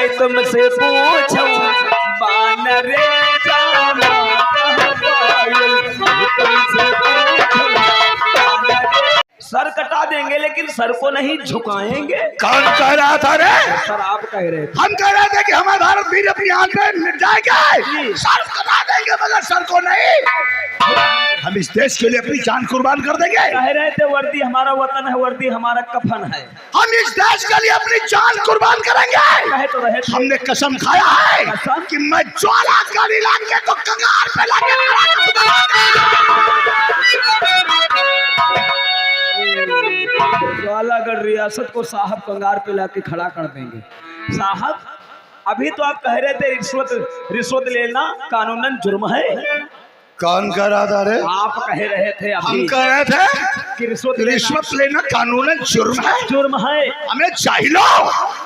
मैं तुमसे पूछूं बानरे जाना तुमसे पूछूं बानरे। सर कटा देंगे लेकिन सर को नहीं झुकाएंगे। कौन कह रहा था रे? सर आप कह रहे थे। हम कह रहे थे कि हमारे भारत वीर अपनी आंखें मिट जाएंगे, सर कटा देंगे मगर सर को नहीं। हम इस देश के लिए अपनी जान कुर्बान कर देंगे। कह रहे थे वर्दी हमारा वतन है, वर्दी हमारा कफन है। हम इस देश के लिए अपनी जान कुर्बान करेंगे। कहे तो रहे थे। हमने कसम खाया है कि मैं ज्वाला का इलाके को कंगार पे लाके ज्वालागढ़ रियासत को साहब कंगार पे लाके खड़ा कर देंगे। साहब अभी तो आप कह रहे थे रिश्वत लेना कानूनन जुर्म है। कौन कह रहा था रे? आप कह रहे थे अभी। हम कह रहे थे कि रिश्वत लेना कानूनन जुर्म है। जुर्म है। हमें चाहिए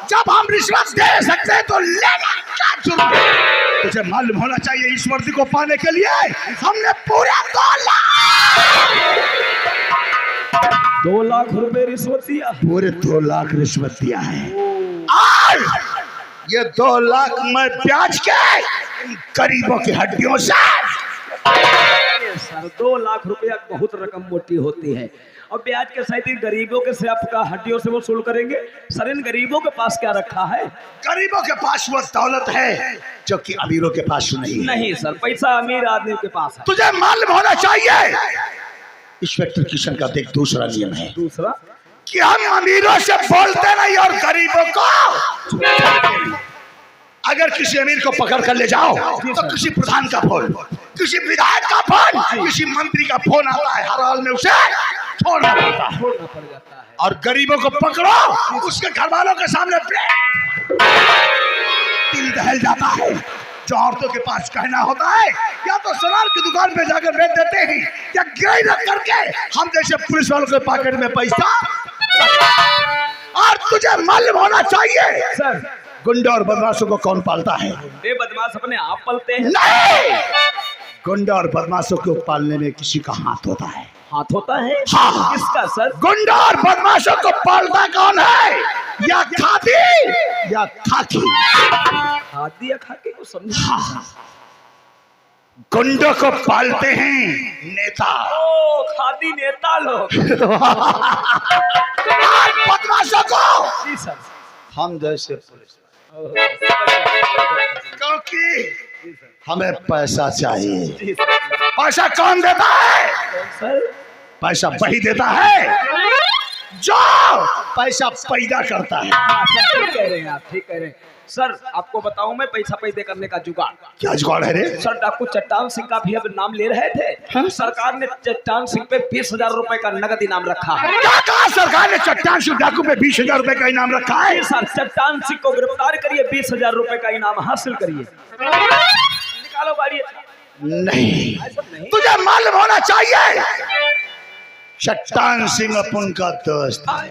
जब हम रिश्वत दे सकते हैं तो लेना क्या जुर्म है? तुझे मालूम होना चाहिए इस वर्दी को पाने के लिए हमने पूरे 2 लाख रुपए रिश्वत दिया। पूरे 2 लाख रिश्वत दिया है। और ये 2 लाख मैं ब्याज के गरीबों की हड्डियों से। सर 2 लाख रुपया बहुत रकम मोटी होती है और ब्याज के सहित गरीबों के से आपका हड्डियों से वसूल करेंगे। सर इन गरीबों के पास क्या रखा है? गरीबों के पास वो दौलत है जो कि अमीरों के पास नहीं। नहीं सर, पैसा अमीर आदमी के पास है। तुझे मालूम होना चाहिए इंस्पेक्टर किशन का देख दूसरा नियम है। दूसरा कि हम अमीरों से बोलते नहीं और गरीबों को। अगर किसी अमीर को पकड़ कर ले जाओ तो किसी प्रधान का फोन, किसी विधायक का फोन, किसी मंत्री का फोन आता है, हर हाल में उसे छोड़ना पड़ता है। और गरीबों को पकड़ो उसके घर वालों के सामने दिल दहल जाता है। जो औरतों के पास कहना होता है या तो सोनार की दुकान पे जाकर बेच देते हैं या गिरवी रख करके हम जैसे पुलिस वालों के पॉकेट में पैसा। और तुझे मालूम होना चाहिए सर गुंडा और बदमाशों को कौन पालता है? ये बदमाश अपने आप पलते हैं। नहीं, गुंडा और बदमाशों को पालने में किसी का हाथ होता है। हाथ होता है? हाँ। किसका सर? गुंडा और बदमाशों को पालता कौन है? या खादी या खाकी? खादी या खाकी को समझा। हाँ। गुंडों को पालते हैं नेता। ओ खादी नेता लोग। और बदमाशों को जी सर हम जैसे पुलिस। क्योंकि हमें पैसा चाहिए। पैसा कौन देता है? सर पैसा वही देता है जो पैसा पैदा करता है। ठीक कह रहे हैं आप, ठीक कह रहे हैं। सर आपको बताऊं मैं पैसा पैदा करने का जुगाड़। क्या जुगाड़ है रे? सर डाकू चट्टान सिंह का भी अब नाम ले रहे थे। हाँ? सरकार ने चट्टान सिंह पे 20,000 रुपए का नगद इनाम रखा है। क्या कहा सरकार ने? चट्टान सिंह डाकू पे 20,000 रुपए का इनाम रखा है। सर चट्टान सिंह को गिरफ्तार करिए, 20,000 रुपए का इनाम हासिल करिए। निकालो गाड़ी। नहीं, तुझे मालूम होना चाहिए चट्टान सिंह अपन का दोस्त है।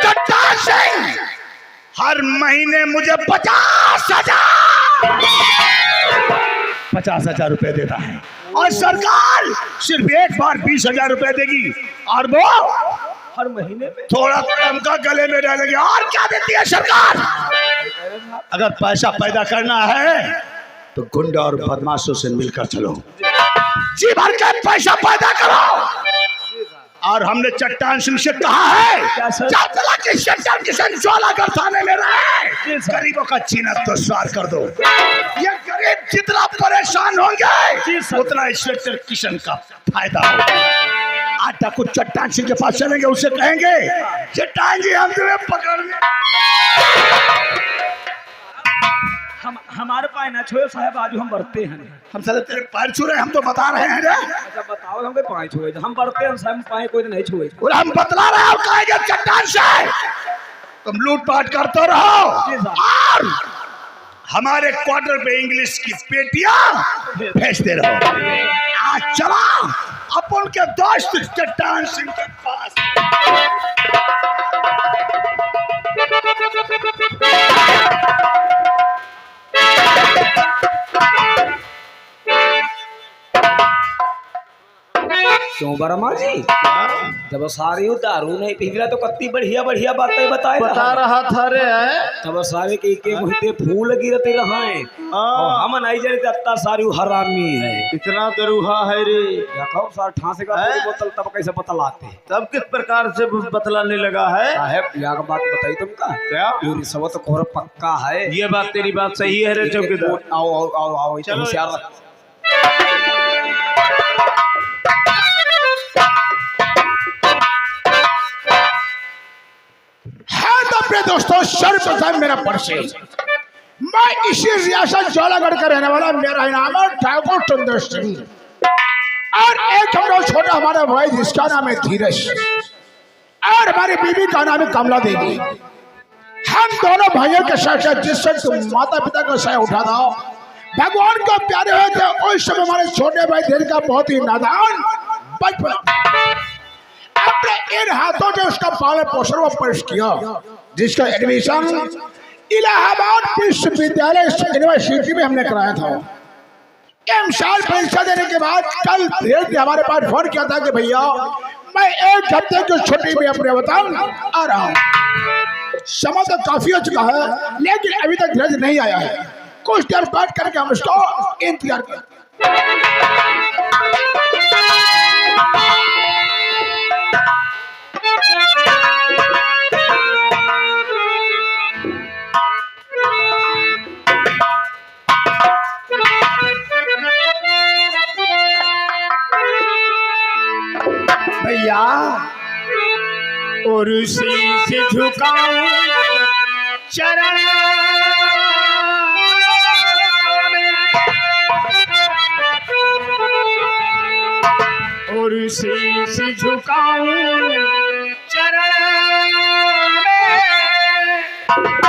चट्टान सिंह हर महीने मुझे 50,000 रुपए देता है और सरकार सिर्फ एक बार 20,000 रुपए देगी और वो हर महीने में थोड़ा कम का गले में डालेगी। और क्या देती है सरकार? अगर पैसा पैदा करना है तो गुंडा और बदमाशों से मिलकर चलो, जी भर के पैसा पैदा करो। और हमने चट्टान सिंह से कहा है ज्वालागढ़ थाने में रहे, गरीबों का जीना दुश्वार कर दो। ये गरीब जितना परेशान होंगे उतना इंस्पेक्टर किशन का फायदा होगा। आज तक कुछ चट्टान सिंह के पास चलेंगे, उससे कहेंगे चट्टान जी हम तुम्हें पकड़ने। हमारे पाए ना छुए साहब, आज हम बढ़ते हैं। हम साले तेरे पैर छू रहे हैं, हम तो बता रहे हैं रे। अच्छा बताओ हमके पाए छुए, हम बढ़ते हैं साहब, पाए कोई नहीं छुए। और हम बतला रहे हैं कहेंगे चट्टान से तुम लूटपाट करते रहो और हमारे क्वार्टर पे इंग्लिश की पेटियां भेजते रहो। आज चला अपन के दोस्त चट्टान सिंह के पास। क्यों वर्मा जी? जब सारी दारू नहीं पी रहा तो कत्ती बढ़िया बढ़िया बातें बताए बता रहा था रे तब सारे के मुहिते फूल गिरते रहे और हम नहीं जाने अत्ता सारी हरामी है। इतना दरुहा है रे। देखो सर ठांसे का बोतल तब कैसे बतलाते तब किस प्रकार से बतलाने लगा है? साहब या बात बताई तुमका क्या? ये रिश्वत कोर पक्का है। ये बात तेरी बात सही है रे चौकीदार। आओ आओ आओ आओ चलो दोस्तों सर्वप्रथम मेरा परिचय, मैं इसी रियासत जोलागढ़ का रहने वाला, मेरा नाम है ठाकुर चंद्र सिंह और एक हम लोग छोटा हमारा भाई जिसका नाम है धीरज और हमारी बीवी का नाम है कमला देवी। हम दोनों भाइयों के साथ साथ जिस समय माता पिता का सह उठा था भगवान को प्यारे हुए थे उस समय हमारे छोटे भाई धीरज का बहुत ही नादान बचपन अपने इन हाथों से उसका पालन पोषण व पेश किया, जिसका एडमिशन इलाहाबाद विश्वविद्यालय यूनिवर्सिटी में हमने कराया था। साल परीक्षा देने के बाद कल धीरज ने हमारे पास फोन किया था कि भैया मैं 1 हफ्ते की छुट्टी में अपने वतन आ रहा हूँ। समय तो काफी हो चुका है लेकिन अभी तक धीरज नहीं आया है। कुछ देर बाद करके हम उसको इंतजार करें। भैया और शीश झुकाऊं चरण और शीश झुकाऊं चरण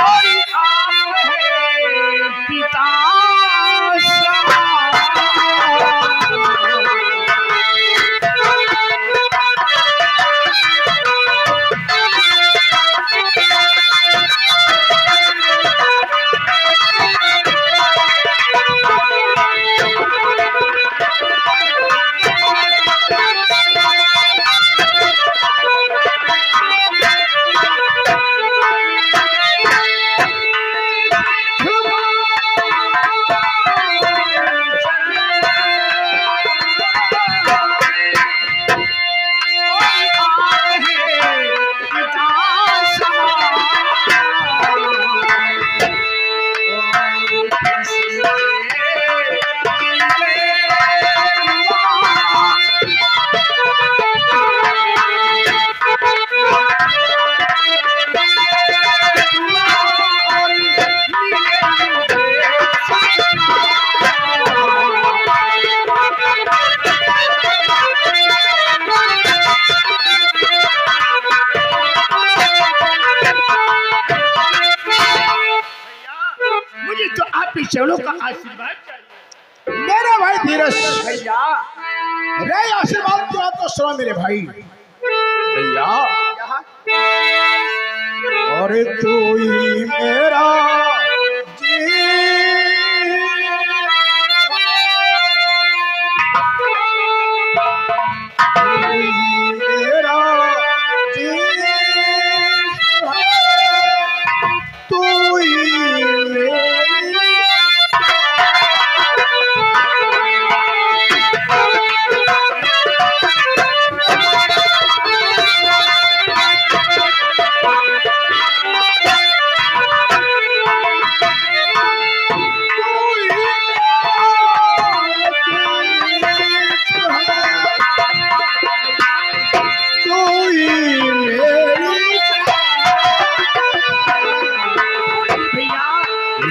और आप है पिता चलो का आशीर्वाद चाहिए। मेरा भाई धीरज भैया रे आशीर्वाद दिया तो सुनो मेरे भाई। भैया और तू ही मेरा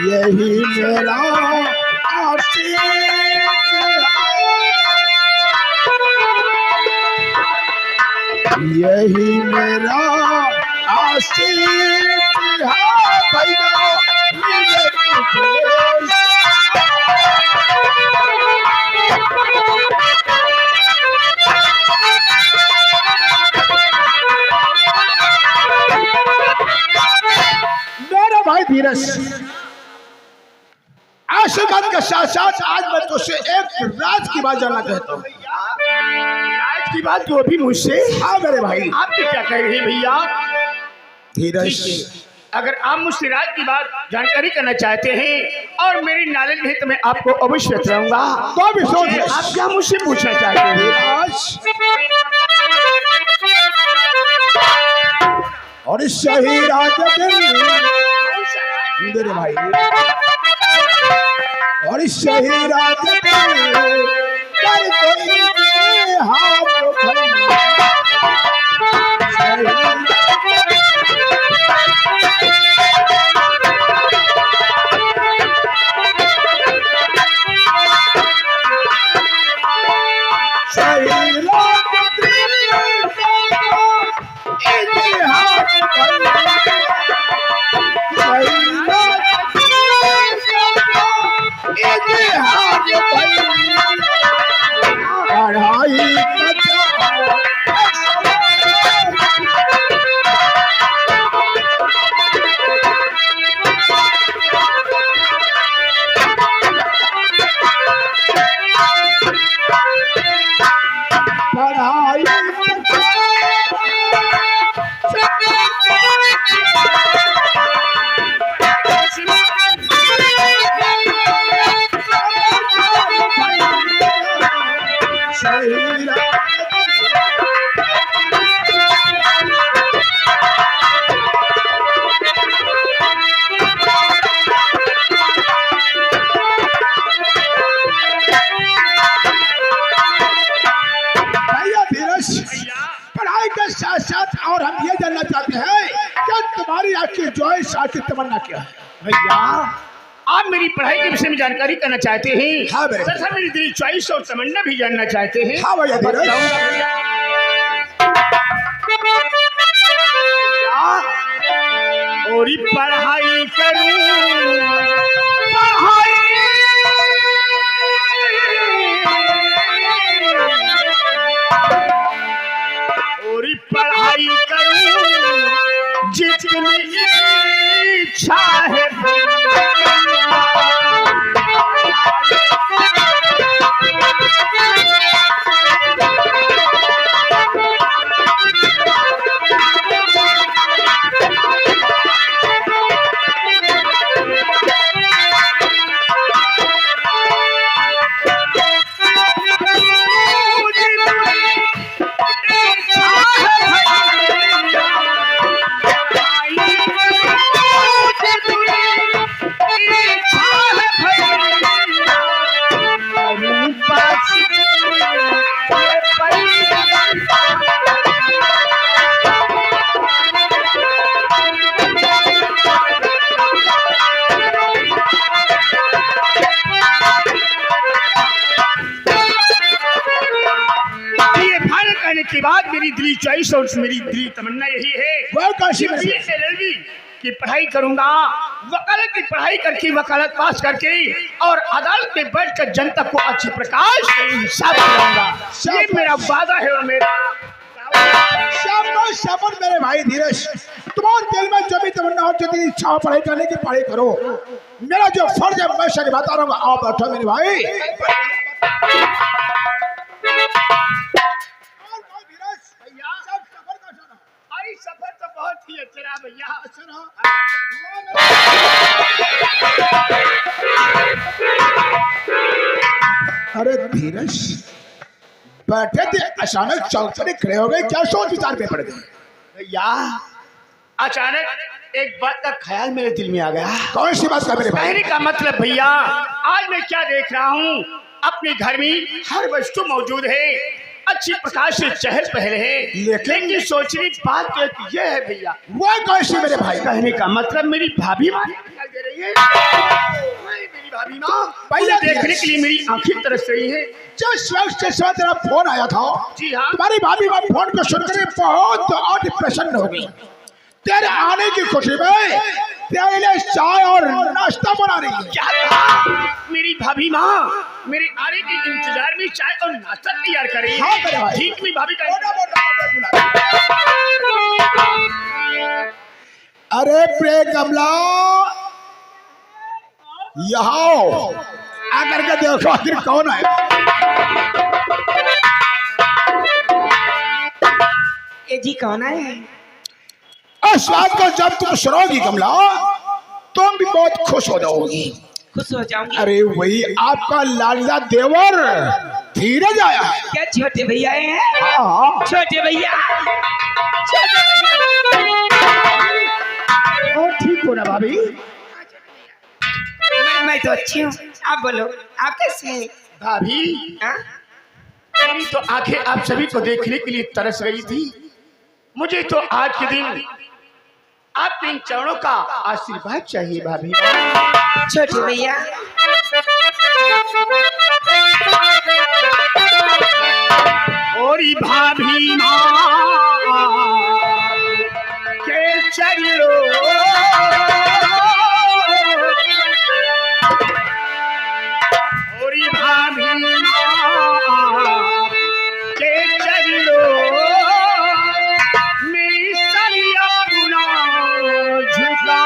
यही मेरा आशीष यही मेरा आशीष है भैया मेरा भाई धीरज। आशीर्वाद के साथ साथ आज मैं तुझसे एक राज की बात जानना चाहता हूँ। की बात जो अभी मुझसे हाँ मेरे भाई। आप क्या कह रहे हैं भैया? धीरज, ठीक है, अगर आप मुझसे राज की बात जानकारी करना चाहते हैं और मेरी नॉलेज है तो मैं आपको अवश्य बताऊंगा। तो भी सोच ले। आप क्या मुझसे पूछना चाहते हैं? धीरज, और सही रात मेरे भाई, और सही रात कर कोई और हम ये जानना चाहते हैं कि तुम्हारी आखिर चॉइस आखिर तमन्ना क्या है? भैया आप मेरी पढ़ाई के विषय में जानकारी करना चाहते हैं? हाँ मेरे सर मेरी दिली चॉइस और तमन्ना भी जानना चाहते हैं? हाँ भैया। और पढ़ाई करूं, पढ़ाई करूं जितनी इच्छा है के बाद मेरी दिली चॉइस और मेरी दिली तमन्ना यही है वो काशी में एलएलबी की पढ़ाई करूंगा, वकालत की पढ़ाई करके वकालत पास करके और अदालत में बैठकर जनता को अच्छी प्रकाश से इंसाफ दिलाऊंगा। ये मेरा वादा है और मेरा शाबाश मेरे भाई धीरज, तुम्हारे दिल में जो भी तमन्ना हो, जितनी इच्छा हो पढ़ाई करने की पढ़ाई करो। मेरा जो फर्ज है मैं निभाता रहूंगा। आओ बैठो मेरे भाई। सफर तो बहुत ही अच्छा रहा भैया। अरे धीरज, बैठे थे अचानक चौक खड़े हो गए, क्या सोच विचार पे पड़ गए? भैया अचानक एक बात का ख्याल मेरे दिल में आ गया। कौन सी बात का मेरे भाई? कहने का मतलब भैया, आज मैं क्या देख रहा हूँ, अपने घर में हर वस्तु मौजूद है, अच्छी प्रकाश से चहल पहल है, लेकिन सोचने की बात तो एक ये है भैया। वो कौन सी मेरे भाई? कहने का मतलब मेरी भाभी माँ दिखाई दे रही है। मेरी भाभी माँ भैया देखने के लिए मेरी आंखें तरस रही है। जिस वक्त से तेरा फोन आया था, जी हाँ, तुम्हारी भाभी माँ फोन को सुनकर बहुत और प्रसन्न हो गई। तेरे आने की खुशी में तेरे लिए चाय और नाश्ता बना रही है। क्या कहा? मेरी भाभी माँ मेरे आने के इंतजार में चाय और नाश्ता तैयार कर रही है। हाँ, ठीक मेरी भाभी का। अरे प्रे कमला, यहाँ आकर के देखो आखिर कौन है। ये जी कौन है? इस बात को जब तुम सुनोगी कमला, तुम भी बहुत खुश हो जाओगी। खुश हो जाऊंगी। अरे वही आपका लाडला देवर धीरज आया है। क्या छोटे भैया हैं? हाँ, छोटे भैया, और ठीक हो ना भाभी? मैं तो अच्छी हूँ। आप बोलो, आप कैसे हैं? भाभी हाँ? मेरी तो आंखें आप सभी को देखने के लिए तरस रही थी। मुझे तो आज के दिन आपके इन चरणों का आशीर्वाद चाहिए भाभी। छोटे भैया, और भाभी माँ के चलो और भाभी माँ के चलो मेरी सरिया पुना झुका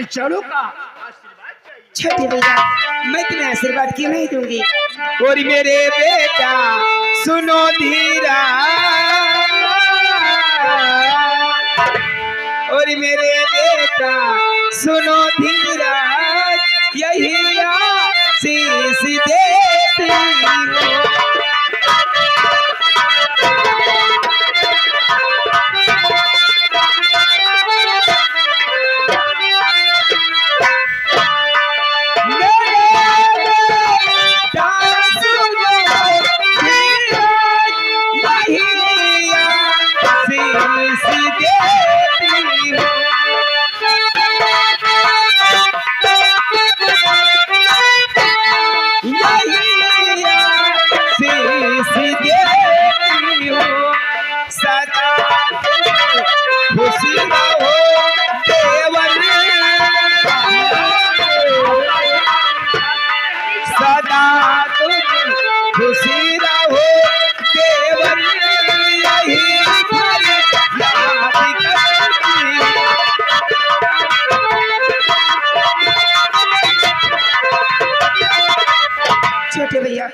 चलो का छोटे भैया, मैं तुम्हें आशीर्वाद क्यों नहीं दूंगी? और मेरे बेटा सुनो धीरा, और मेरे बेटा सुनो धीरा, यही आशीष देती हूँ। छोटे भैया,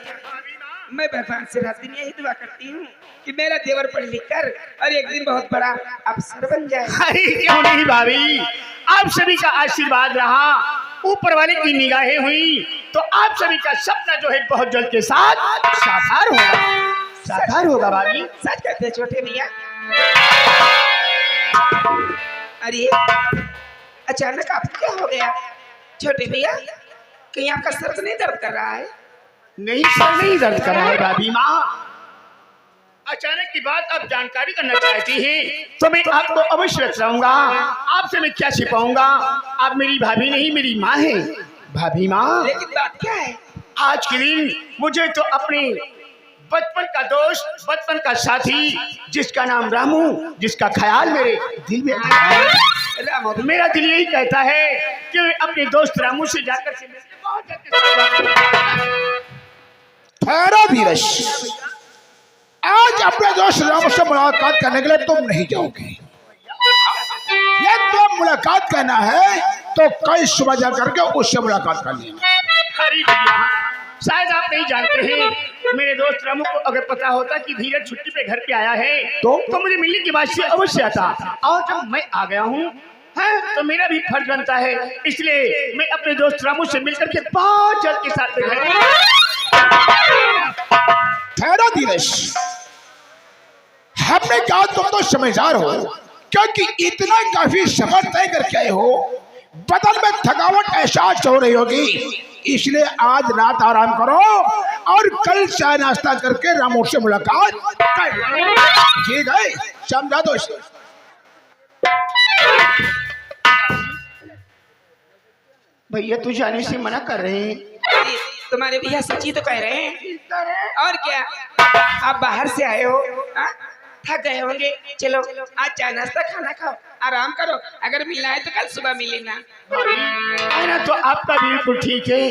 मैं भगवान से रात दिन यही दुआ करती हूँ कि मेरा देवर पढ़ लिख कर और एक दिन बहुत बड़ा अफसर बन जाए। अरे क्यों नहीं भाभी, आप सभी का आशीर्वाद रहा, ऊपर वाले की निगाहें हुई, तो आप सभी का सपना जो है बहुत जल्द के साथ साकार होगा, साकार होगा भाभी। सच कहते हैं छोटे भैया। अरे अचानक आपको क्या हो गया छोटे भैया? कहीं आपका सर तो नहीं दर्द कर रहा है? नहीं सर, नहीं दर्द कर रहा है भाभी माँ। अचानक की बात आप जानकारी करना चाहती हैं तो मैं आपको अवश्य बताऊंगा। आपसे मैं क्या छिपाऊंगा? आप मेरी भाभी नहीं, मेरी माँ है भाभी माँ। लेकिन बात क्या है? आज के दिन मुझे तो अपने बचपन का दोस्त, बचपन का साथी, जिसका नाम रामू, जिसका ख्याल मेरे दिल में आता है। रामू, मेरा दिल यही कहता है कि मैं अपने दोस्त रामू से जाकर से मिलकर बहुत जल्द ठहरो धीरज, आज अपने दोस्त राम से मुलाकात करने के लिए तुम नहीं जाओगे। ये तो मुलाकात करना है तो कल सुबह जा करके उससे मुलाकात कर लेना। शायद आप नहीं जानते हैं मेरे दोस्त रामू को अगर पता होता कि धीरज छुट्टी पे घर पे आया है तो मुझे मिलने की बात से अवश्य आता। और जब मैं आ गया हूँ तो मेरा भी फर्ज बनता है, इसलिए मैं अपने दोस्त रामू से मिलकर के बहुत जल्द के साथ घर ठहरो धीरज, हमने कहा तुम तो समझदार हो, क्योंकि इतना काफी सफर तय करके आए हो, बदन में थकावट एहसास हो रही होगी, इसलिए आज रात आराम करो और कल चाय नाश्ता करके रामू से मुलाकात कर। ठीक है, समझा दो इसे। भैया तू जाने से मना कर रहे हैं। अरे, तुम्हारे भैया सच्ची तो कह रहे हैं। और क्या, आप बाहर से आए हो, हाँ? थक गए होंगे, चलो आज चाय नाश्ता खाना खाओ, आराम करो, अगर मिलना है तो कल सुबह मिल लेना। कहना तो आपका बिल्कुल ठीक है,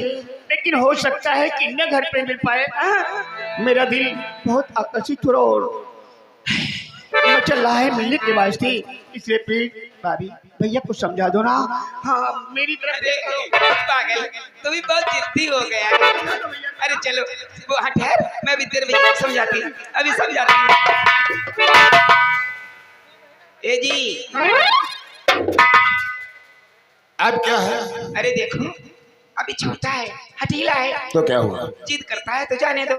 लेकिन हो सकता है कि न घर पे मिल पाए। मेरा दिल बहुत आकर्षित और चल रहा है मिलने के वास्ते, इसलिए प्लीज भाभी भैया को समझा दो ना। हाँ मेरी तरफ अरे पागल, तुम भी बहुत जिद्दी हो गया। अरे चलो वो हाँ ठहर, मैं भी तेरे भैया को समझाती हूँ, अभी समझाती हूँ। ए जी, अब क्या है? अरे देखो अभी छोटा है, हठीला है, तो क्या हुआ? जिद करता है तो जाने दो।